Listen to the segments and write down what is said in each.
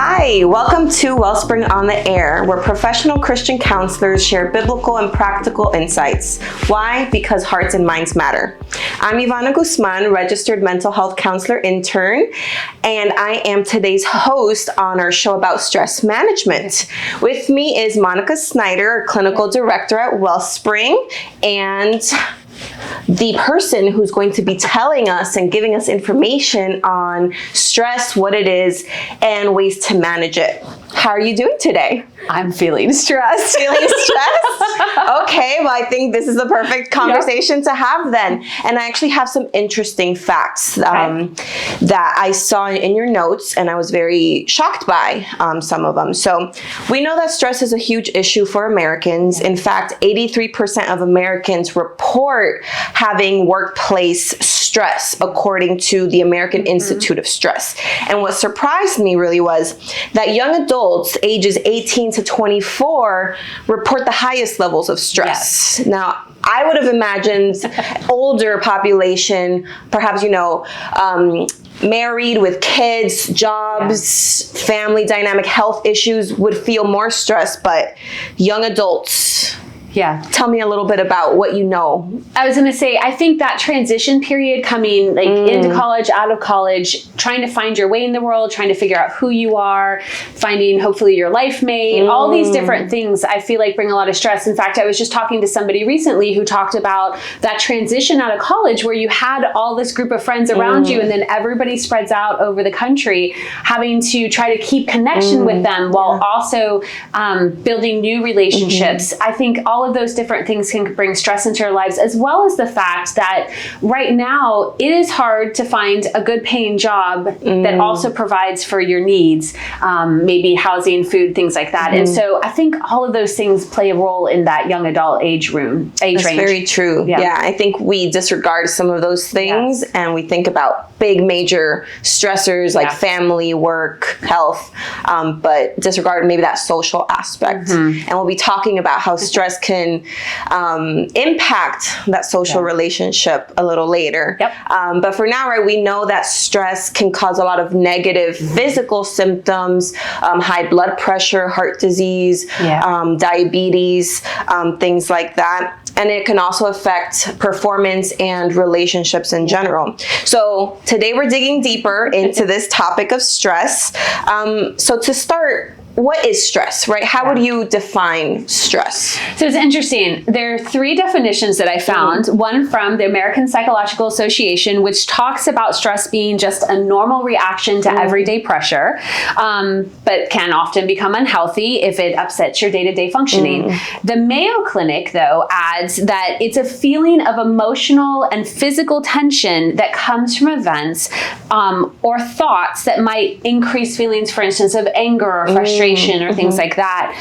Hi, welcome to Wellspring on the Air, where professional Christian counselors share biblical and practical insights. Why? Because hearts and minds matter. I'm Ivana Guzman, registered mental health counselor intern, and I am today's host on our show about stress management. With me is Monica Snyder, clinical director at Wellspring, and the person who's going to be telling us and giving us information on stress, what it is, and ways to manage it. How are you doing today? I'm feeling stressed. Feeling stressed? Okay, well, I think this is the perfect conversation to have then. And I actually have some interesting facts that I saw in your notes, and I was very shocked by some of them. So we know that stress is a huge issue for Americans. In fact, 83% of Americans report having workplace stress, according to the American Institute of Stress. And what surprised me really was that young adults ages 18 to 24 report the highest levels of stress. Yes. Now, I would have imagined older population, perhaps, married with kids, jobs, family dynamic, health issues would feel more stressed, but young adults. Yeah. Tell me a little bit about what you know. I was going to say, I think that transition period coming into college, out of college, trying to find your way in the world, trying to figure out who you are, finding hopefully your life mate, all these different things I feel like bring a lot of stress. In fact, I was just talking to somebody recently who talked about that transition out of college where you had all this group of friends around you and then everybody spreads out over the country, having to try to keep connection with them while also building new relationships. I think all of those different things can bring stress into our lives, as well as the fact that right now it is hard to find a good paying job that also provides for your needs, maybe housing, food, things like that. And so I think all of those things play a role in that young adult age range. That's very true. Yeah, I think we disregard some of those things and we think about big major stressors like family, work, health, but disregard maybe that social aspect. And we'll be talking about how stress can impact that social relationship a little later. But for now, right, we know that stress can cause a lot of negative physical symptoms, high blood pressure, heart disease, diabetes, things like that. And it can also affect performance and relationships in general. So today we're digging deeper into this topic of stress. So to start, what is stress, right? How would you define stress? So it's interesting. There are three definitions that I found. One from the American Psychological Association, which talks about stress being just a normal reaction to everyday pressure, but can often become unhealthy if it upsets your day-to-day functioning. The Mayo Clinic, though, adds that it's a feeling of emotional and physical tension that comes from events or thoughts that might increase feelings, for instance, of anger or frustration or things like that.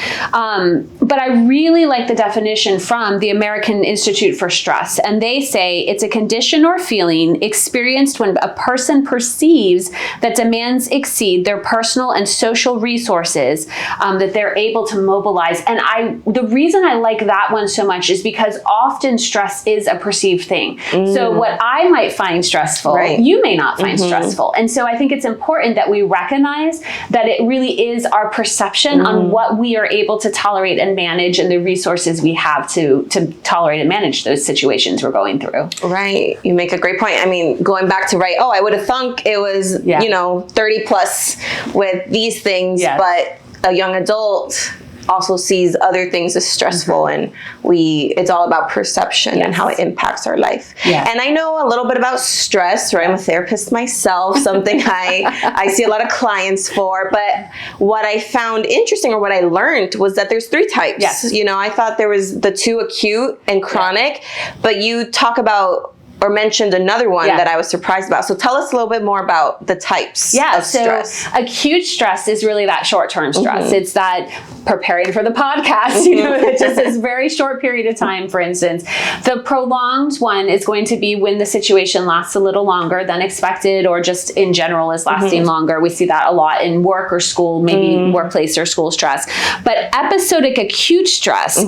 But I really like the definition from the American Institute for Stress. And they say it's a condition or feeling experienced when a person perceives that demands exceed their personal and social resources that they're able to mobilize. And the reason I like that one so much is because often stress is a perceived thing. So what I might find stressful, you may not find stressful. And so I think it's important that we recognize that it really is our perception on what we are able to tolerate and manage and the resources we have to tolerate and manage those situations we're going through. Right. You make a great point. I mean, going back to I would have thunk it was, 30 plus with these things, but a young adult also sees other things as stressful and it's all about perception and how it impacts our life. And I know a little bit about stress, right? I'm a therapist myself, something I see a lot of clients for, but what I found interesting or what I learned was that there's three types. I thought there was the two, acute and chronic, but you talk about or mentioned another one that I was surprised about. So tell us a little bit more about the types of stress. So acute stress is really that short-term stress. It's that preparing for the podcast, it's just this very short period of time, for instance. The prolonged one is going to be when the situation lasts a little longer than expected or just in general is lasting longer. We see that a lot in work or school, maybe workplace or school stress. But episodic acute stress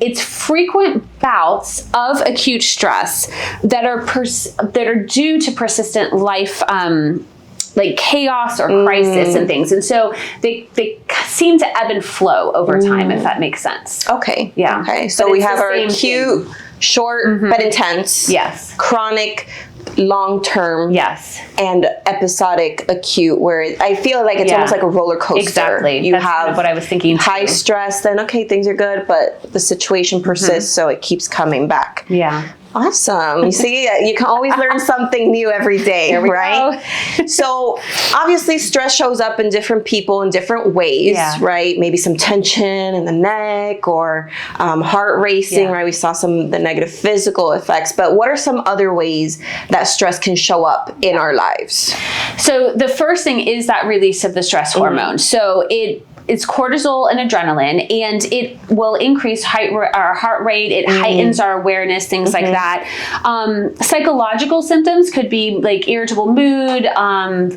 it's frequent bouts of acute stress that are due to persistent life like chaos or crisis and things. And so they seem to ebb and flow over time, if that makes sense. Okay. Yeah. Okay. So we have our acute, short, but intense. Yes. Chronic, long-term. Yes. And episodic, acute, where I feel like it's almost like a roller coaster. Exactly. You That's have kind of what I was thinking too. High stress, then okay, things are good, but the situation persists, so it keeps coming back. Yeah. Awesome. You see, you can always learn something new every day, right? So obviously stress shows up in different people in different ways, right? Maybe some tension in the neck or heart racing, right? We saw some of the negative physical effects, but what are some other ways that stress can show up in our lives? So the first thing is that release of the stress hormone. So it's cortisol and adrenaline, and it will increase our heart rate. It heightens our awareness, things like that. Psychological symptoms could be like irritable mood,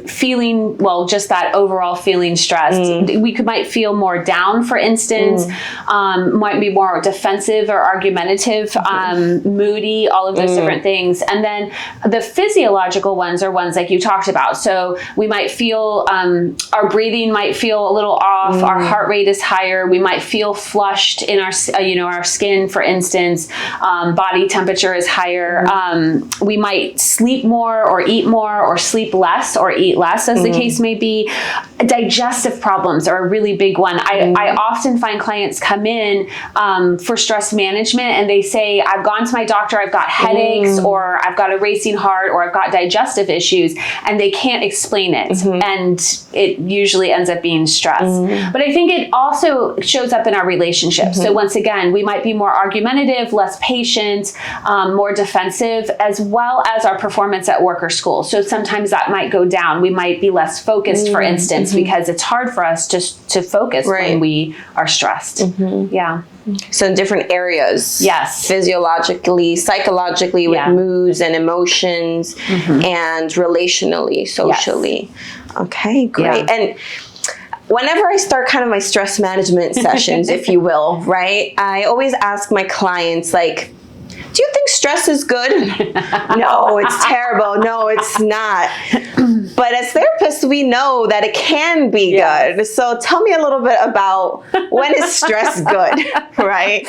feeling, just that overall feeling stressed. We might feel more down, for instance, might be more defensive or argumentative, moody, all of those different things. And then the physiological ones are ones like you talked about. So we might feel, our breathing might feel a little off. Our heart rate is higher. We might feel flushed in our, our skin, for instance. Body temperature is higher. We might sleep more or sleep less or eat less, as the case may be. Digestive problems are a really big one. I often find clients come in for stress management, and they say, I've gone to my doctor, I've got headaches, or I've got a racing heart, or I've got digestive issues, and they can't explain it. And it usually ends up being stress. But I think it also shows up in our relationships. So once again, we might be more argumentative, less patient, more defensive, as well as our performance at work or school. So sometimes that might go down. We might be less focused, for instance, because it's hard for us to focus when we are stressed. Yeah. So in different areas. Yes. Physiologically, psychologically, with moods and emotions, and relationally, socially. Yes. Okay, great. And whenever I start kind of my stress management sessions, if you will, right, I always ask my clients, like, do you think stress is good? No, it's terrible. No, it's not. But as therapists, we know that it can be good. So tell me a little bit about, when is stress good, right?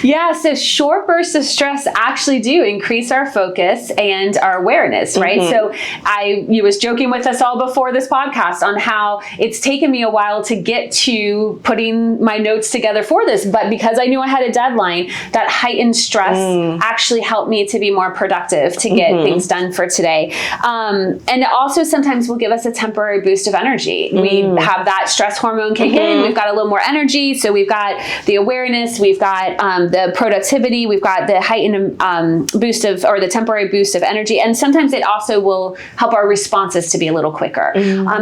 Yeah, so short bursts of stress actually do increase our focus and our awareness, right? So you was joking with us all before this podcast on how it's taken me a while to get to putting my notes together for this, but because I knew I had a deadline, that heightened stress actually helped me to be more productive, to get things done for today. And it also sometimes will give us a temporary boost of energy. We have that stress hormone kick in, we've got a little more energy, so we've got the awareness, we've got the productivity, we've got the heightened boost of, or the temporary boost of energy, and sometimes it also will help our responses to be a little quicker.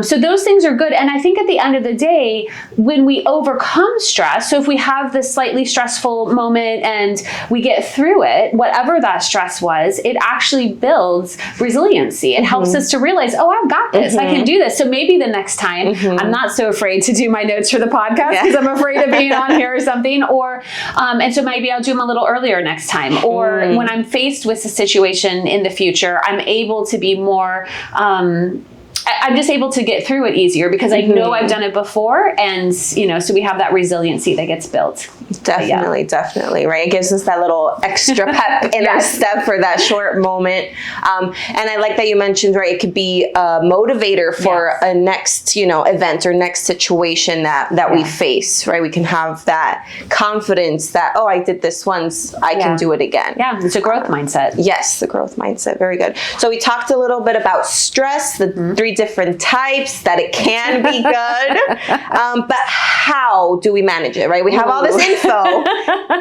So those things are good, and I think at the end of the day, when we overcome stress, so if we have this slightly stressful moment and we get through it, whatever that stress was, it actually builds resiliency. It helps us to realize, oh, I've got this. I can do this. So maybe the next time I'm not so afraid to do my notes for the podcast because I'm afraid of being on here or something. Or, and so maybe I'll do them a little earlier next time. Or when I'm faced with a situation in the future, I'm able to be more, I'm just able to get through it easier because I know I've done it before. And, so we have that resiliency that gets built. Definitely, right? It gives us that little extra pep in our step for that short moment. And I like that you mentioned, right, it could be a motivator for a next, event or next situation that we face, right? We can have that confidence that, oh, I did this once, I can do it again. Yeah, it's a growth mindset. Yes, the growth mindset. Very good. So we talked a little bit about stress, the 3 different types, that it can be good. But how do we manage it, right? We have all this info.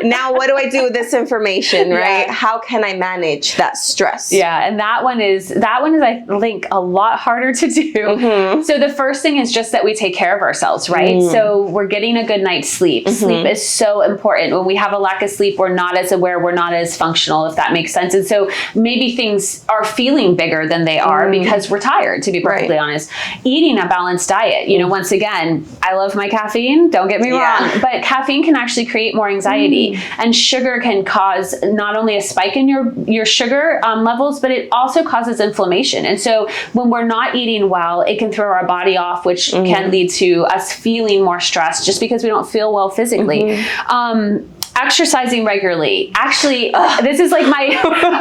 Now, what do I do with this information, right? How can I manage that stress? Yeah, and that one is, I think, a lot harder to do. So the first thing is just that we take care of ourselves, right? So we're getting a good night's sleep. Sleep is so important. When we have a lack of sleep, we're not as aware, we're not as functional, if that makes sense. And so maybe things are feeling bigger than they are because we're tired, to be perfectly honest. Eating a balanced diet. Once again, I love my caffeine. caffeine, don't get me wrong, but caffeine can actually create more anxiety, and sugar can cause not only a spike in your sugar levels, but it also causes inflammation. And so when we're not eating well, it can throw our body off, which can lead to us feeling more stressed just because we don't feel well physically. Exercising regularly. Actually, this is like my,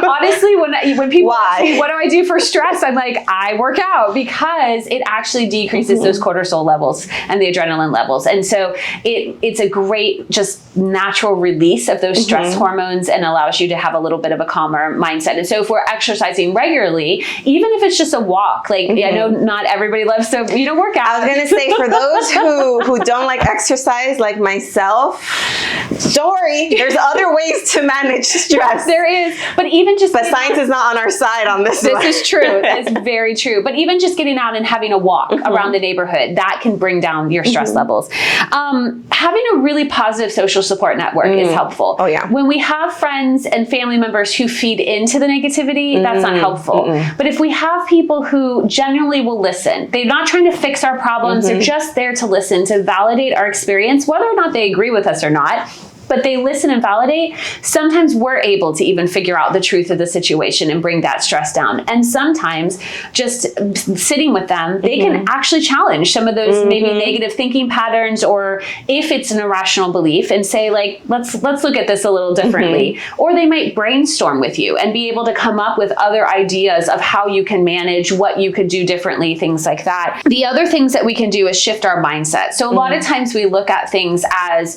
honestly, when people ask me, what do I do for stress? I'm like, I work out, because it actually decreases those cortisol levels and the adrenaline levels. And so it's a great, just natural release of those stress hormones, and allows you to have a little bit of a calmer mindset. And so if we're exercising regularly, even if it's just a walk, like I know not everybody loves to, work out. I was going to say, for those who don't like exercise, like myself, don't worry. There's other ways to manage stress. There is, but science is not on our side on this. This is true. It's very true. But even just getting out and having a walk around the neighborhood, that can bring down your stress levels. Having a really positive social support network is helpful. Oh yeah. When we have friends and family members who feed into the negativity, that's not helpful. But if we have people who genuinely will listen, they're not trying to fix our problems, they're just there to listen, to validate our experience, whether or not they agree with us or not, but they listen and validate, sometimes we're able to even figure out the truth of the situation and bring that stress down. And sometimes just sitting with them, they can actually challenge some of those maybe negative thinking patterns, or if it's an irrational belief, and say, like, let's look at this a little differently. Or they might brainstorm with you and be able to come up with other ideas of how you can manage, what you could do differently, things like that. The other things that we can do is shift our mindset. So a lot of times we look at things as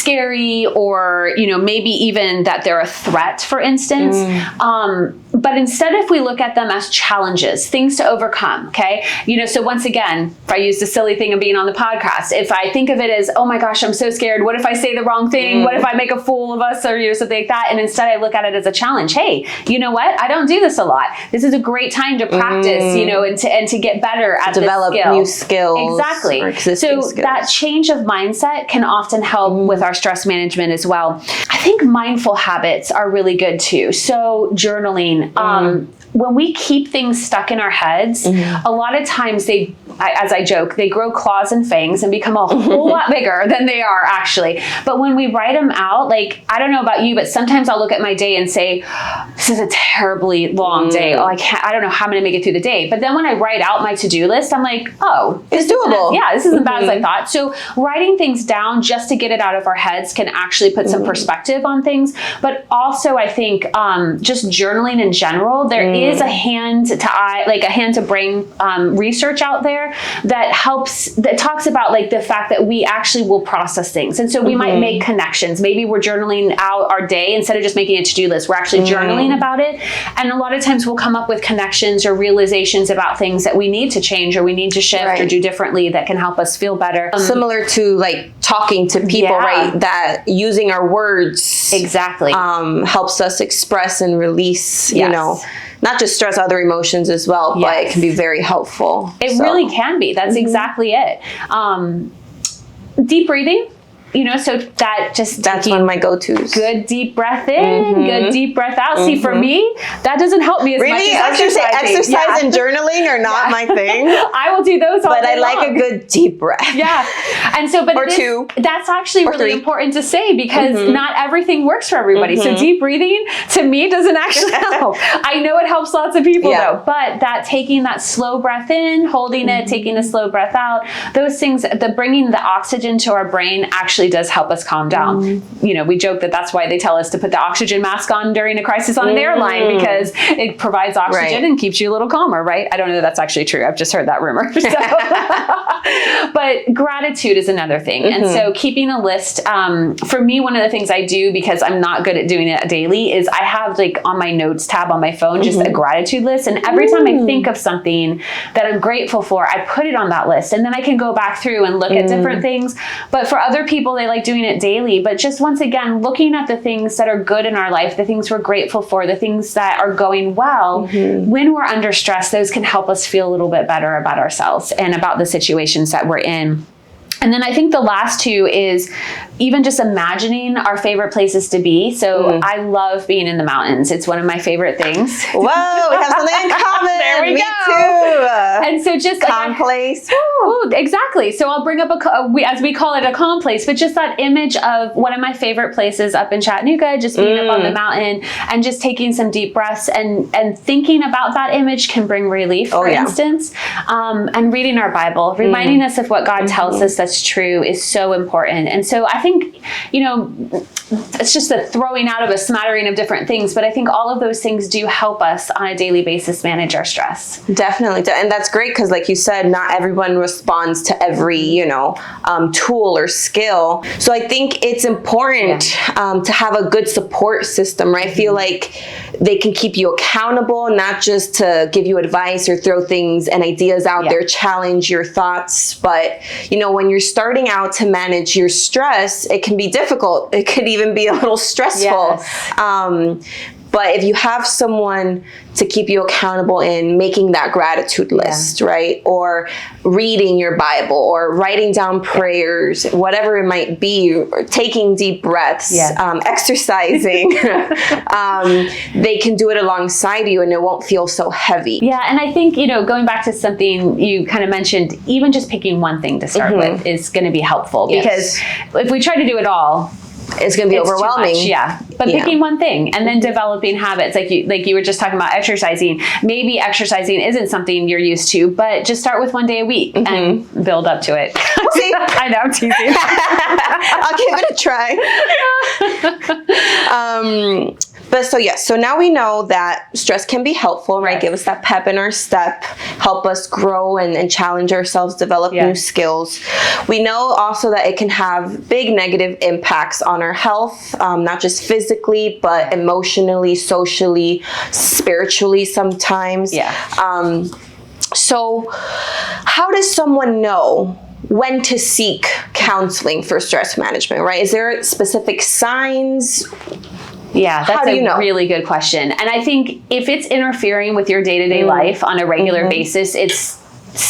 scary, or maybe even that they're a threat, for instance. But instead, if we look at them as challenges, things to overcome, okay? So once again, if I use the silly thing of being on the podcast, if I think of it as, oh my gosh, I'm so scared, what if I say the wrong thing? What if I make a fool of us, or something like that? And instead I look at it as a challenge. Hey, you know what? I don't do this a lot. This is a great time to practice, and to get better at develop new skills. Exactly. So that change of mindset can often help with our stress management as well. I think mindful habits are really good too. So journaling. When we keep things stuck in our heads, a lot of times as I joke, they grow claws and fangs and become a whole lot bigger than they are actually. But when we write them out, like, I don't know about you, but sometimes I'll look at my day and say, this is a terribly long day. Oh, I don't know how I'm going to make it through the day. But then when I write out my to-do list, I'm like, oh, it's doable. This isn't bad as I thought. So writing things down just to get it out of our heads can actually put some perspective on things. But also, I think just journaling in general, there is a hand to brain research out there that talks about like the fact that we actually will process things. And so we might make connections. Maybe we're journaling out our day instead of just making a to-do list. We're actually journaling about it. And a lot of times we'll come up with connections or realizations about things that we need to change, or we need to shift or do differently, that can help us feel better. Similar to like talking to people, right? That using our words helps us express and release, not just stress, other emotions as well, but it can be very helpful. It really can be. That's exactly it. Deep breathing. So that's one of my go-tos. Good deep breath in, good deep breath out. See, for me, that doesn't help me as much as exercising. Exercise and journaling are not my thing. I will do those all day long. But I like a good deep breath. Yeah. And so, but two. That's actually really important to say, because not everything works for everybody. So deep breathing, to me, doesn't actually help. I know it helps lots of people though, but taking that slow breath in, holding it, taking a slow breath out, those things, bringing the oxygen to our brain actually does help us calm down. We joke that that's why they tell us to put the oxygen mask on during a crisis on an airline, because it provides oxygen and keeps you a little calmer, right? I don't know that that's actually true. I've just heard that rumor. But gratitude is another thing. And so keeping a list, for me, one of the things I do, because I'm not good at doing it daily, is I have like on my notes tab on my phone, just a gratitude list. And every time I think of something that I'm grateful for, I put it on that list. And then I can go back through and look at different things. But for other people, they like doing it daily. But just once again, looking at the things that are good in our life, the things we're grateful for, the things that are going well, when we're under stress, those can help us feel a little bit better about ourselves and about the situations that we're in. And then I think the last two is even just imagining our favorite places to be. So I love being in the mountains. It's one of my favorite things. Whoa, we have something in common. There we Me go. too. And so just calm place. Ooh, exactly. So I'll bring up as we call it, a calm place, but just that image of one of my favorite places up in Chattanooga, just being up on the mountain and just taking some deep breaths and thinking about that image can bring relief, for instance. And reading our Bible, reminding us of what God tells us that's true is so important. And so I think, it's just the throwing out of a smattering of different things, but I think all of those things do help us on a daily basis manage our stress. Definitely. And that's great because, like you said, not everyone responds to every, tool or skill. So I think it's important to have a good support system, right? I feel like they can keep you accountable, not just to give you advice or throw things and ideas out there, challenge your thoughts. But, when you're starting out to manage your stress, it can be difficult. It could even be a little stressful. Yes. But if you have someone to keep you accountable in making that gratitude list, right? Or reading your Bible or writing down prayers, whatever it might be, or taking deep breaths, exercising, they can do it alongside you and it won't feel so heavy. Yeah. And I think, going back to something you kind of mentioned, even just picking one thing to start with is going to be helpful because if we try to do it all, it's going to be overwhelming. But picking one thing and then developing habits, like you were just talking about exercising. Maybe exercising isn't something you're used to, but just start with one day a week and build up to it. See? I know, I'm teasing. I'll give it a try. So now we know that stress can be helpful, right? Give us that pep in our step, help us grow and challenge ourselves, develop new skills. We know also that it can have big negative impacts on our health, not just physically, but emotionally, socially, spiritually sometimes. So how does someone know when to seek counseling for stress management, right? Is there specific signs? Yeah, that's a really good question. And I think if it's interfering with your day-to-day life on a regular basis,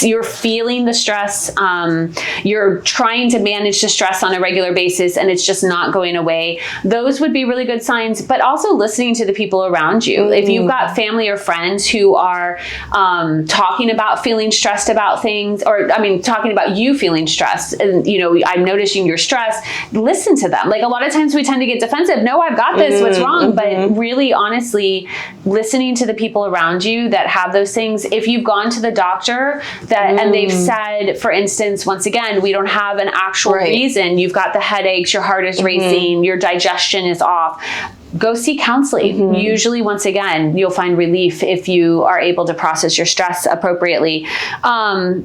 you're feeling the stress, you're trying to manage the stress on a regular basis and it's just not going away. Those would be really good signs, but also listening to the people around you. If you've got family or friends who are talking about feeling stressed about things, talking about you feeling stressed and, I'm noticing your stress, listen to them. Like a lot of times we tend to get defensive. No, I've got this. What's wrong? But really, honestly, listening to the people around you that have those things. If you've gone to the doctor, and they've said, for instance, once again, we don't have an actual reason. You've got the headaches, your heart is racing, your digestion is off. Go seek counseling. Usually, once again, you'll find relief if you are able to process your stress appropriately. But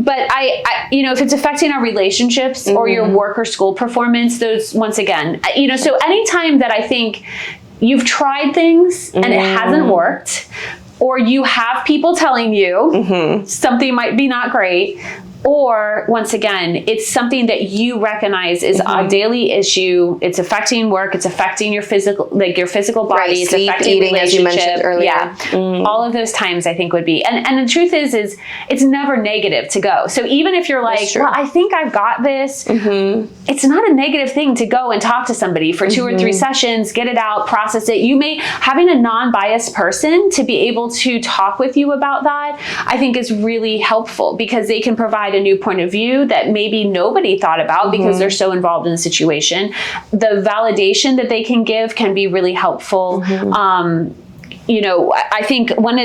if it's affecting our relationships or your work or school performance, those, once again, so anytime that I think you've tried things and it hasn't worked, or you have people telling you something might be not great, or once again, it's something that you recognize is a daily issue. It's affecting work. It's affecting your physical body. It's sleep, affecting eating, as you mentioned earlier. All of those times I think would be. And the truth is it's never negative to go. So even if you're like, well, I think I've got this, it's not a negative thing to go and talk to somebody for 2 or 3 sessions, get it out, process it. Having a non-biased person to be able to talk with you about that, I think is really helpful because they can provide a new point of view that maybe nobody thought about because they're so involved in the situation. The validation that they can give can be really helpful. I think one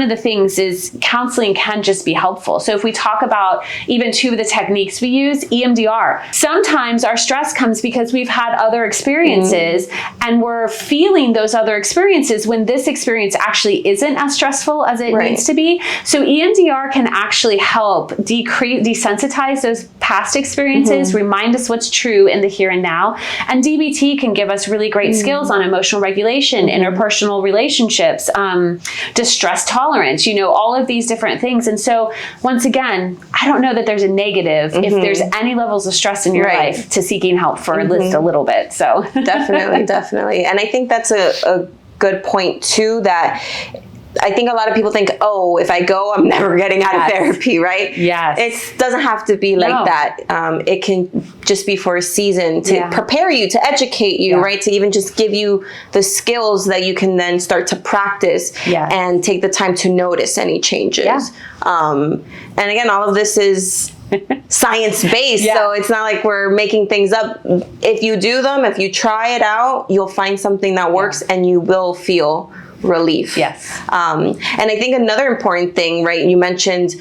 of the things is counseling can just be helpful. So if we talk about even 2 of the techniques we use, EMDR, sometimes our stress comes because we've had other experiences and we're feeling those other experiences when this experience actually isn't as stressful as it needs to be. So EMDR can actually help desensitize those past experiences, remind us what's true in the here and now. And DBT can give us really great skills on emotional regulation, interpersonal relationships, distress tolerance, all of these different things. And so once again, I don't know that there's a negative if there's any levels of stress in your life to seeking help for at least a little bit. So definitely. And I think that's a good point too, that I think a lot of people think, oh, if I go, I'm never getting out of therapy, right? Yes. It doesn't have to be like that. It can just be for a season to prepare you, to educate you, right? To even just give you the skills that you can then start to practice and take the time to notice any changes. And again, all of this is science-based, so it's not like we're making things up. If you do them, if you try it out, you'll find something that works and you will feel relief. Yes. And I think another important thing, right, you mentioned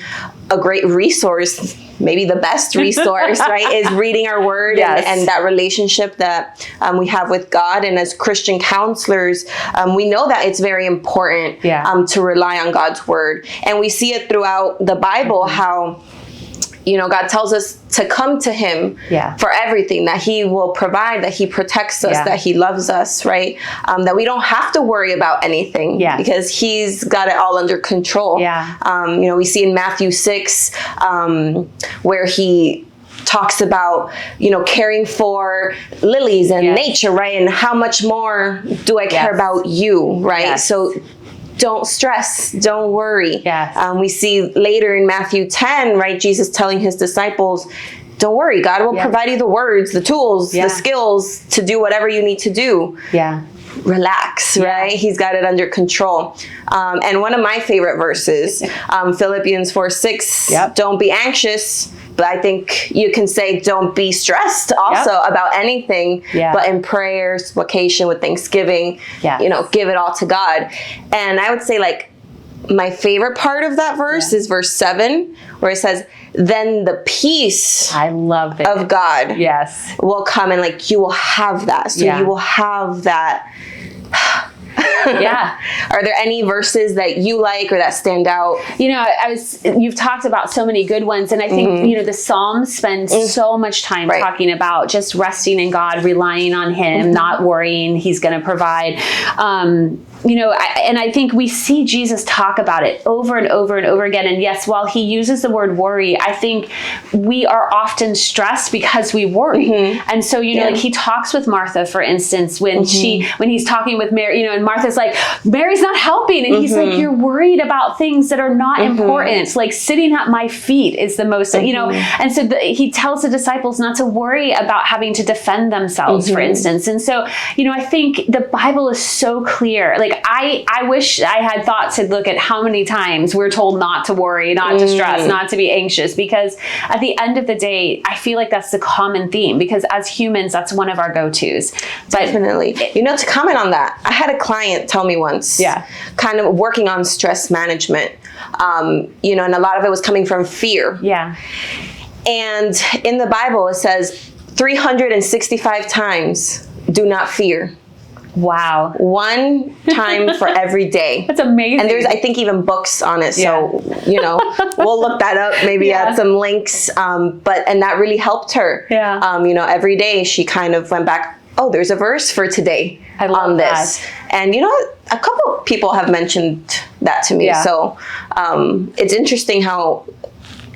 a great resource, maybe the best resource, right, is reading our word and that relationship that we have with God. And as Christian counselors, we know that it's very important to rely on God's word. And we see it throughout the Bible, how God tells us to come to him for everything, that he will provide, that he protects us, that he loves us, right? That we don't have to worry about anything because he's got it all under control. We see in Matthew 6 where he talks about, caring for lilies and nature, right? And how much more do I care about you, right? So don't stress, don't worry. We see later in Matthew 10, right, Jesus telling his disciples, don't worry, God will provide you the words, the tools, the skills to do whatever you need to do. Relax, right? He's got it under control. And one of my favorite verses, Philippians 4:6, don't be anxious. But I think you can say, don't be stressed also about anything, but in prayer, supplication, with thanksgiving, give it all to God. And I would say, like, my favorite part of that verse is verse 7, where it says, then the peace of God will come, and like, you will have that. So you will have that. Are there any verses that you like or that stand out? You've talked about so many good ones, and I think, the Psalms spend so much time talking about just resting in God, relying on him, not worrying, he's going to provide. And I think we see Jesus talk about it over and over and over again. And yes, while he uses the word worry, I think we are often stressed because we worry. And so, like he talks with Martha, for instance, when he's talking with Mary, and Martha's like, Mary's not helping. And he's like, you're worried about things that are not important. Like sitting at my feet is the most, and so he tells the disciples not to worry about having to defend themselves, for instance. And so, I think the Bible is so clear. Like, I wish I had thought to look at how many times we're told not to worry, not to stress, not to be anxious, because at the end of the day, I feel like that's the common theme, because as humans, that's one of our go-tos. Definitely. To comment on that, I had a client tell me once, kind of working on stress management, and a lot of it was coming from fear. And in the Bible, it says 365 times, do not fear. Wow. One time for every day. That's amazing. And there's, I think, even books on it. So, we'll look that up, maybe add some links. And that really helped her. Every day she kind of went back, oh, there's a verse for today on this. That. And, a couple of people have mentioned that to me. So it's interesting how,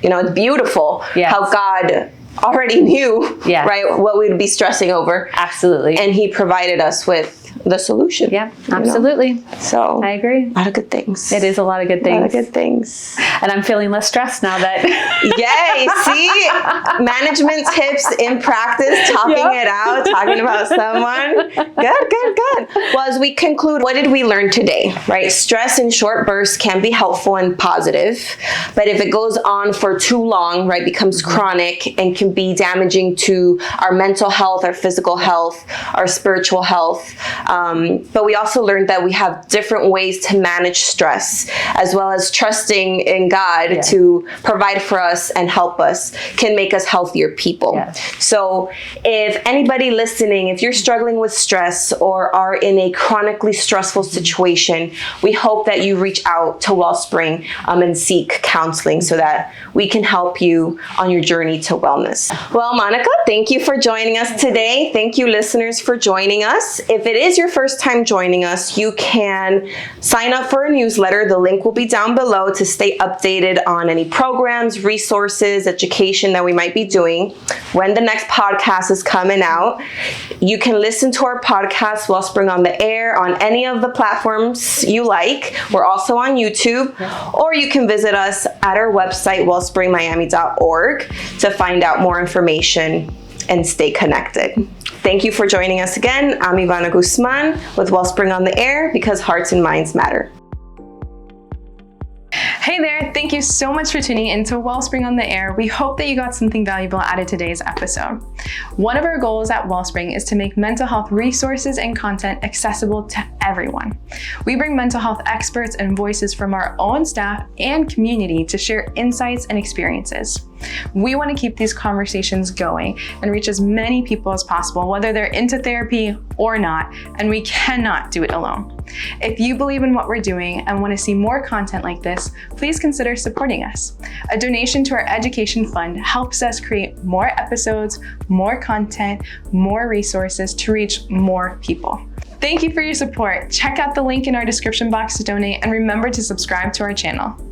it's beautiful how God already knew, right, what we'd be stressing over. Absolutely. And he provided us with the solution. Yeah, absolutely. So I agree. A lot of good things. It is a lot of good things. A lot of good things. And I'm feeling less stressed now that. Yay! See, management tips in practice, talking it out, talking about someone. Good. Well, as we conclude, what did we learn today? Right, stress in short bursts can be helpful and positive, but if it goes on for too long, right, becomes chronic and can be damaging to our mental health, our physical health, our spiritual health. But we also learned that we have different ways to manage stress, as well as trusting in God to provide for us and help us can make us healthier people. So if anybody listening, if you're struggling with stress or are in a chronically stressful situation, we hope that you reach out to Wellspring and seek counseling so that we can help you on your journey to wellness. Well, Monica, thank you for joining us today. Thank you, listeners, for joining us. If it is is your first time joining us, you can sign up for a newsletter. The link will be down below to stay updated on any programs, resources, education that we might be doing. When the next podcast is coming out, you can listen to our podcast, Wellspring on the Air, on any of the platforms you like. We're also on YouTube, or you can visit us at our website, wellspringmiami.org, to find out more information and stay connected. Thank you for joining us again. I'm Ivana Guzman with Wellspring on the Air, because hearts and minds matter. Hey there, thank you so much for tuning in to Wellspring on the Air. We hope that you got something valuable out of today's episode. One of our goals at Wellspring is to make mental health resources and content accessible to everyone. We bring mental health experts and voices from our own staff and community to share insights and experiences. We want to keep these conversations going and reach as many people as possible, whether they're into therapy or not, and we cannot do it alone. If you believe in what we're doing and want to see more content like this, please consider supporting us. A donation to our education fund helps us create more episodes, more content, more resources to reach more people. Thank you for your support. Check out the link in our description box to donate, and remember to subscribe to our channel.